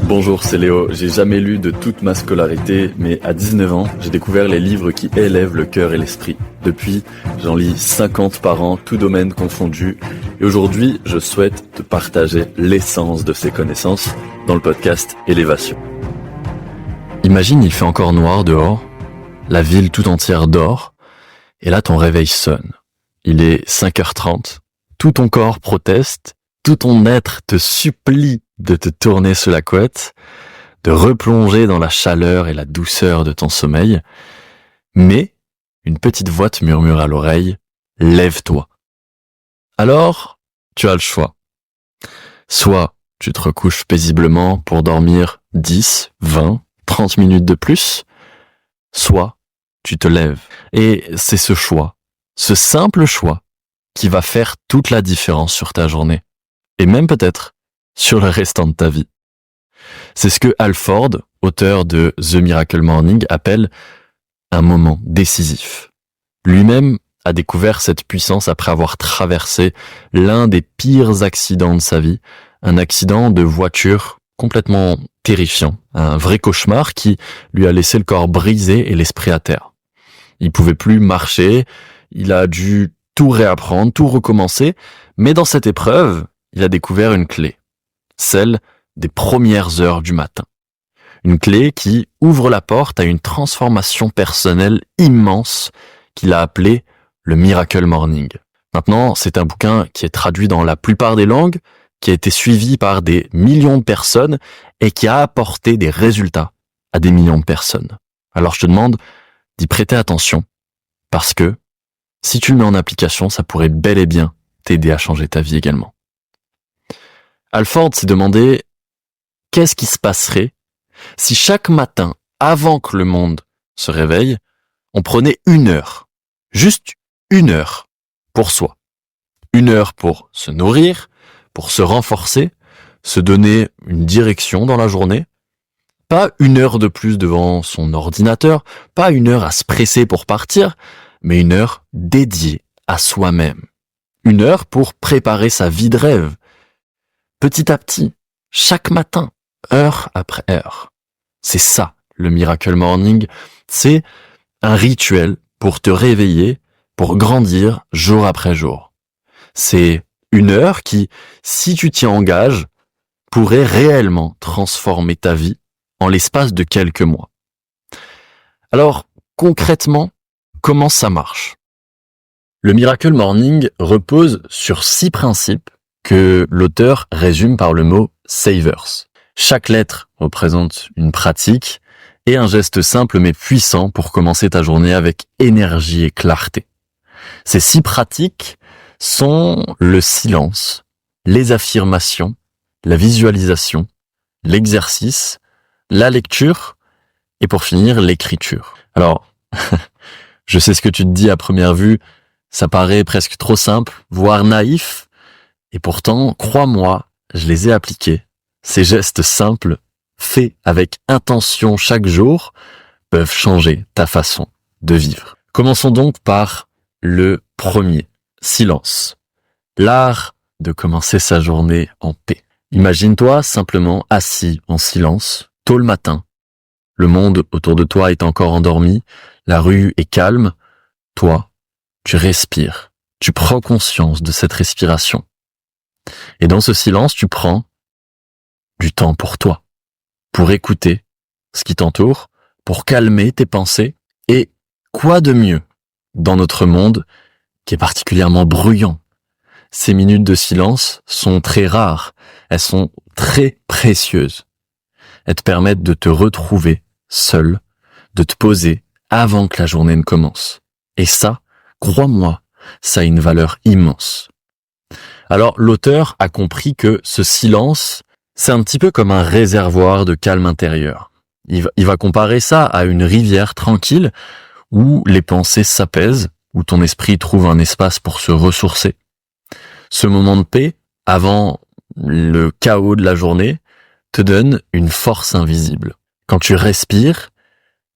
Bonjour, c'est Léo. J'ai jamais lu de toute ma scolarité, mais à 19 ans, j'ai découvert les livres qui élèvent le cœur et l'esprit. Depuis, j'en lis 50 par an, tous domaines confondus. Et aujourd'hui, je souhaite te partager l'essence de ces connaissances dans le podcast Élévation. Imagine, il fait encore noir dehors, la ville tout entière dort, et là ton réveil sonne. Il est 5h30, tout ton corps proteste, tout ton être te supplie de te tourner sous la couette, de replonger dans la chaleur et la douceur de ton sommeil, mais une petite voix te murmure à l'oreille, « Lève-toi ». Alors, tu as le choix. Soit tu te recouches paisiblement pour dormir 10, 20, 30 minutes de plus, soit tu te lèves. Et c'est ce choix, ce simple choix, qui va faire toute la différence sur ta journée. Et même peut-être sur le restant de ta vie. C'est ce que Hal Ford, auteur de The Miracle Morning, appelle un moment décisif. Lui-même a découvert cette puissance après avoir traversé l'un des pires accidents de sa vie, un accident de voiture complètement terrifiant, un vrai cauchemar qui lui a laissé le corps brisé et l'esprit à terre. Il pouvait plus marcher, il a dû tout réapprendre, tout recommencer, mais dans cette épreuve, il a découvert une clé, celle des premières heures du matin. Une clé qui ouvre la porte à une transformation personnelle immense qu'il a appelée le Miracle Morning. Maintenant, c'est un bouquin qui est traduit dans la plupart des langues, qui a été suivi par des millions de personnes et qui a apporté des résultats à des millions de personnes. Alors je te demande d'y prêter attention, parce que si tu le mets en application, ça pourrait bel et bien t'aider à changer ta vie également. Hal Ford s'est demandé qu'est-ce qui se passerait si chaque matin, avant que le monde se réveille, on prenait 1 heure, juste 1 heure pour soi. 1 heure pour se nourrir, pour se renforcer, se donner une direction dans la journée. Pas 1 heure de plus devant son ordinateur, pas 1 heure à se presser pour partir, mais 1 heure dédiée à soi-même. 1 heure pour préparer sa vie de rêve. Petit à petit, chaque matin, heure après heure. C'est ça, le Miracle Morning. C'est un rituel pour te réveiller, pour grandir jour après jour. C'est 1 heure qui, si tu t'y engages, pourrait réellement transformer ta vie en l'espace de quelques mois. Alors, concrètement, comment ça marche ? Le Miracle Morning repose sur 6 principes que l'auteur résume par le mot « savers ». Chaque lettre représente une pratique et un geste simple mais puissant pour commencer ta journée avec énergie et clarté. Ces 6 pratiques sont le silence, les affirmations, la visualisation, l'exercice, la lecture et pour finir l'écriture. Alors, je sais ce que tu te dis à première vue, ça paraît presque trop simple, voire naïf, et pourtant, crois-moi, je les ai appliqués. Ces gestes simples, faits avec intention chaque jour, peuvent changer ta façon de vivre. Commençons donc par le premier, silence. L'art de commencer sa journée en paix. Imagine-toi simplement assis en silence, tôt le matin. Le monde autour de toi est encore endormi, la rue est calme. Toi, tu respires, tu prends conscience de cette respiration. Et dans ce silence, tu prends du temps pour toi, pour écouter ce qui t'entoure, pour calmer tes pensées. Et quoi de mieux dans notre monde qui est particulièrement bruyant ? Ces minutes de silence sont très rares, elles sont très précieuses. Elles te permettent de te retrouver seul, de te poser avant que la journée ne commence. Et ça, crois-moi, ça a une valeur immense. Alors l'auteur a compris que ce silence, c'est un petit peu comme un réservoir de calme intérieur. Il va comparer ça à une rivière tranquille où les pensées s'apaisent, où ton esprit trouve un espace pour se ressourcer. Ce moment de paix, avant le chaos de la journée, te donne une force invisible. Quand tu respires,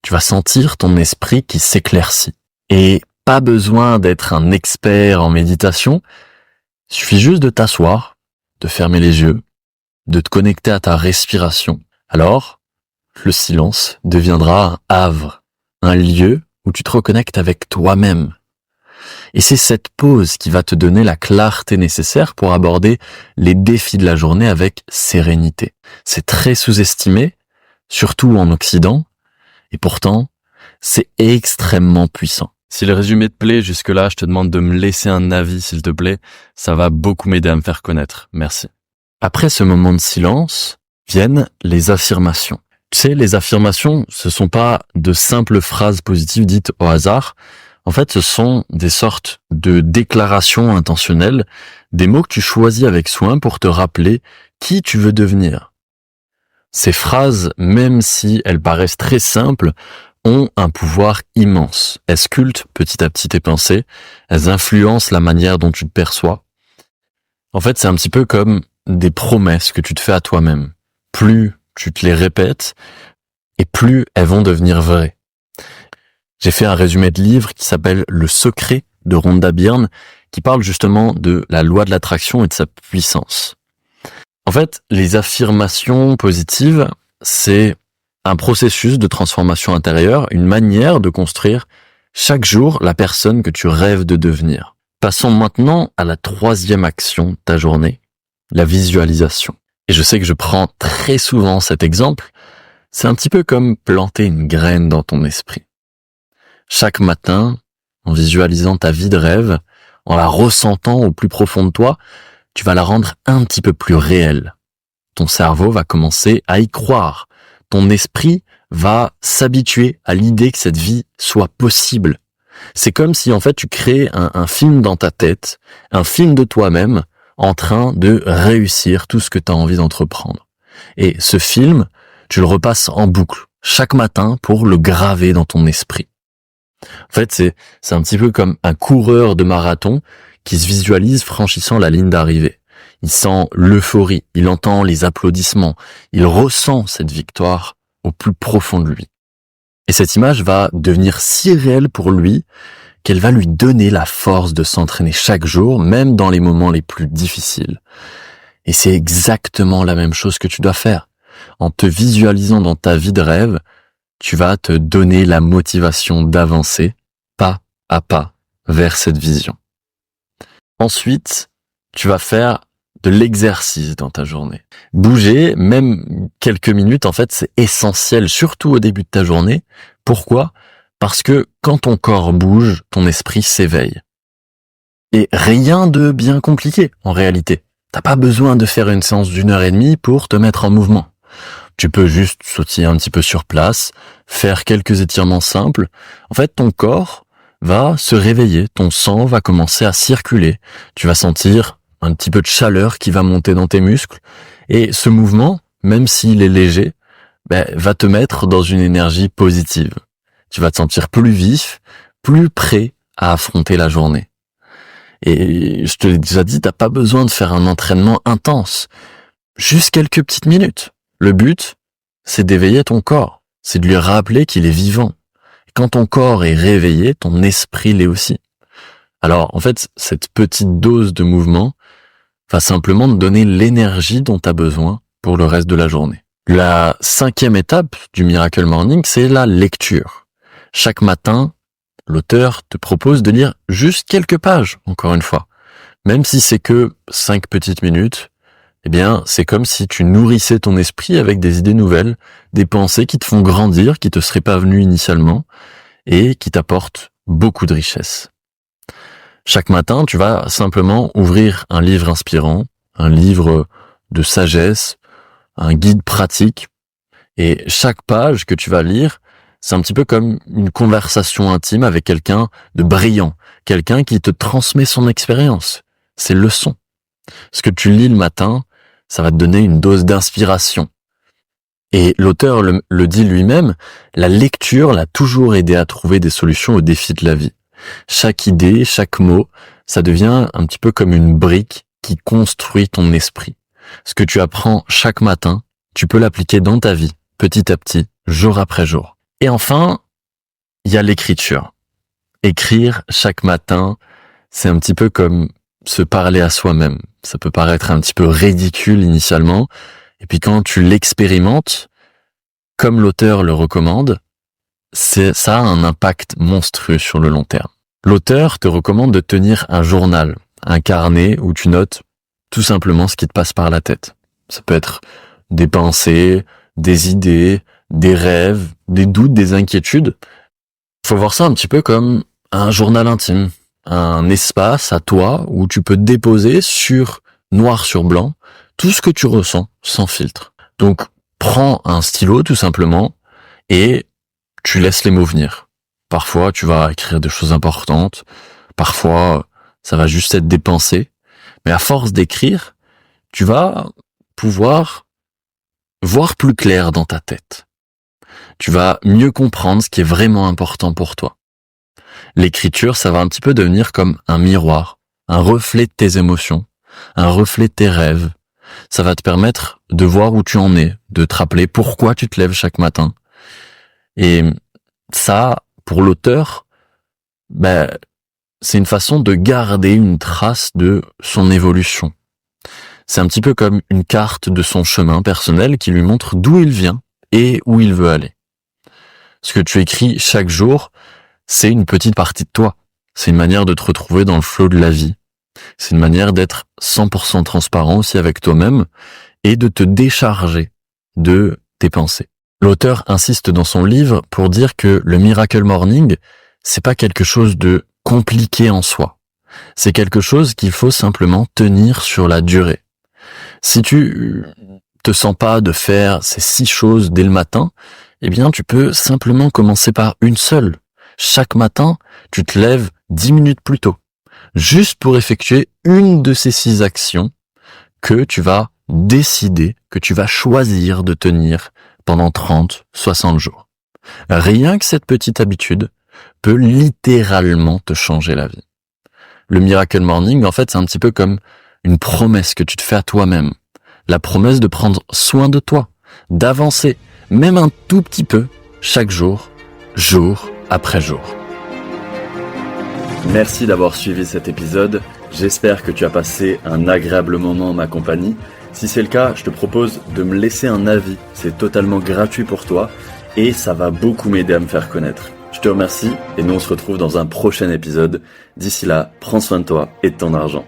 tu vas sentir ton esprit qui s'éclaircit. Et pas besoin d'être un expert en méditation, il suffit juste de t'asseoir, de fermer les yeux, de te connecter à ta respiration, Alors, le silence deviendra un havre, un lieu où tu te reconnectes avec toi-même. Et c'est cette pause qui va te donner la clarté nécessaire pour aborder les défis de la journée avec sérénité. C'est très sous-estimé, surtout en Occident, et pourtant, c'est extrêmement puissant. Si le résumé te plaît jusque-là, je te demande de me laisser un avis, s'il te plaît. Ça va beaucoup m'aider à me faire connaître. Merci. Après ce moment de silence, viennent les affirmations. Tu sais, les affirmations, ce sont pas de simples phrases positives dites au hasard. En fait, ce sont des sortes de déclarations intentionnelles, des mots que tu choisis avec soin pour te rappeler qui tu veux devenir. Ces phrases, même si elles paraissent très simples, ont un pouvoir immense. Elles sculptent petit à petit tes pensées, elles influencent la manière dont tu te perçois. En fait, c'est un petit peu comme des promesses que tu te fais à toi-même. Plus tu te les répètes, et plus elles vont devenir vraies. J'ai fait un résumé de livre qui s'appelle Le Secret de Rhonda Byrne, qui parle justement de la loi de l'attraction et de sa puissance. En fait, les affirmations positives, c'est un processus de transformation intérieure, une manière de construire chaque jour la personne que tu rêves de devenir. Passons maintenant à la troisième action de ta journée, la visualisation. Et je sais que je prends très souvent cet exemple, c'est un petit peu comme planter une graine dans ton esprit. Chaque matin, en visualisant ta vie de rêve, en la ressentant au plus profond de toi, tu vas la rendre un petit peu plus réelle. Ton cerveau va commencer à y croire. Ton esprit va s'habituer à l'idée que cette vie soit possible. C'est comme si en fait tu créais un film dans ta tête, un film de toi-même en train de réussir tout ce que tu as envie d'entreprendre. Et ce film, tu le repasses en boucle chaque matin pour le graver dans ton esprit. En fait, c'est un petit peu comme un coureur de marathon qui se visualise franchissant la ligne d'arrivée. Il sent l'euphorie, il entend les applaudissements, il ressent cette victoire au plus profond de lui. Et cette image va devenir si réelle pour lui qu'elle va lui donner la force de s'entraîner chaque jour, même dans les moments les plus difficiles. Et c'est exactement la même chose que tu dois faire. En te visualisant dans ta vie de rêve, tu vas te donner la motivation d'avancer pas à pas vers cette vision. Ensuite, tu vas faire de l'exercice dans ta journée. Bouger, même quelques minutes, en fait, c'est essentiel, surtout au début de ta journée. Pourquoi ? Parce que quand ton corps bouge, ton esprit s'éveille. Et rien de bien compliqué, en réalité. T'as pas besoin de faire une séance d'1h30 pour te mettre en mouvement. Tu peux juste sautiller un petit peu sur place, faire quelques étirements simples. En fait, ton corps va se réveiller, ton sang va commencer à circuler. Tu vas sentir un petit peu de chaleur qui va monter dans tes muscles. Et ce mouvement, même s'il est léger, va te mettre dans une énergie positive. Tu vas te sentir plus vif, plus prêt à affronter la journée. Et je te l'ai déjà dit, t'as pas besoin de faire un entraînement intense. Juste quelques petites minutes. Le but, c'est d'éveiller ton corps. C'est de lui rappeler qu'il est vivant. Et quand ton corps est réveillé, ton esprit l'est aussi. Alors, en fait, cette petite dose de mouvement va simplement te donner l'énergie dont tu as besoin pour le reste de la journée. La 5e étape du Miracle Morning, c'est la lecture. Chaque matin, l'auteur te propose de lire juste quelques pages, encore une fois. Même si c'est que 5 petites minutes, eh bien, c'est comme si tu nourrissais ton esprit avec des idées nouvelles, des pensées qui te font grandir, qui te seraient pas venues initialement, et qui t'apportent beaucoup de richesse. Chaque matin, tu vas simplement ouvrir un livre inspirant, un livre de sagesse, un guide pratique, et chaque page que tu vas lire, c'est un petit peu comme une conversation intime avec quelqu'un de brillant, quelqu'un qui te transmet son expérience, ses leçons. Ce que tu lis le matin, ça va te donner une dose d'inspiration. Et l'auteur le dit lui-même, la lecture l'a toujours aidé à trouver des solutions aux défis de la vie. Chaque idée, chaque mot, ça devient un petit peu comme une brique qui construit ton esprit. Ce que tu apprends chaque matin, tu peux l'appliquer dans ta vie, petit à petit, jour après jour. Et enfin, il y a l'écriture. Écrire chaque matin, c'est un petit peu comme se parler à soi-même. Ça peut paraître un petit peu ridicule initialement, et puis quand tu l'expérimentes, comme l'auteur le recommande, ça a un impact monstrueux sur le long terme. L'auteur te recommande de tenir un journal, un carnet où tu notes tout simplement ce qui te passe par la tête. Ça peut être des pensées, des idées, des rêves, des doutes, des inquiétudes. Faut voir ça un petit peu comme un journal intime, un espace à toi où tu peux déposer noir sur blanc tout ce que tu ressens sans filtre. Donc prends un stylo tout simplement et tu laisses les mots venir. Parfois tu vas écrire des choses importantes, parfois ça va juste être des pensées, mais à force d'écrire, tu vas pouvoir voir plus clair dans ta tête. Tu vas mieux comprendre ce qui est vraiment important pour toi. L'écriture, ça va un petit peu devenir comme un miroir, un reflet de tes émotions, un reflet de tes rêves. Ça va te permettre de voir où tu en es, de te rappeler pourquoi tu te lèves chaque matin. Et ça, pour l'auteur, c'est une façon de garder une trace de son évolution. C'est un petit peu comme une carte de son chemin personnel qui lui montre d'où il vient et où il veut aller. Ce que tu écris chaque jour, c'est une petite partie de toi. C'est une manière de te retrouver dans le flot de la vie. C'est une manière d'être 100% transparent aussi avec toi-même et de te décharger de tes pensées. L'auteur insiste dans son livre pour dire que le Miracle Morning, c'est pas quelque chose de compliqué en soi. C'est quelque chose qu'il faut simplement tenir sur la durée. Si tu te sens pas de faire ces 6 choses dès le matin, eh bien tu peux simplement commencer par une seule. Chaque matin, tu te lèves 10 minutes plus tôt, juste pour effectuer une de ces 6 actions que tu vas décider, que tu vas choisir de tenir pendant 30, 60 jours. Rien que cette petite habitude peut littéralement te changer la vie. Le Miracle Morning, en fait, c'est un petit peu comme une promesse que tu te fais à toi-même. La promesse de prendre soin de toi, d'avancer, même un tout petit peu, chaque jour, jour après jour. Merci d'avoir suivi cet épisode. J'espère que tu as passé un agréable moment en ma compagnie. Si c'est le cas, je te propose de me laisser un avis. C'est totalement gratuit pour toi et ça va beaucoup m'aider à me faire connaître. Je te remercie et nous on se retrouve dans un prochain épisode. D'ici là, prends soin de toi et de ton argent.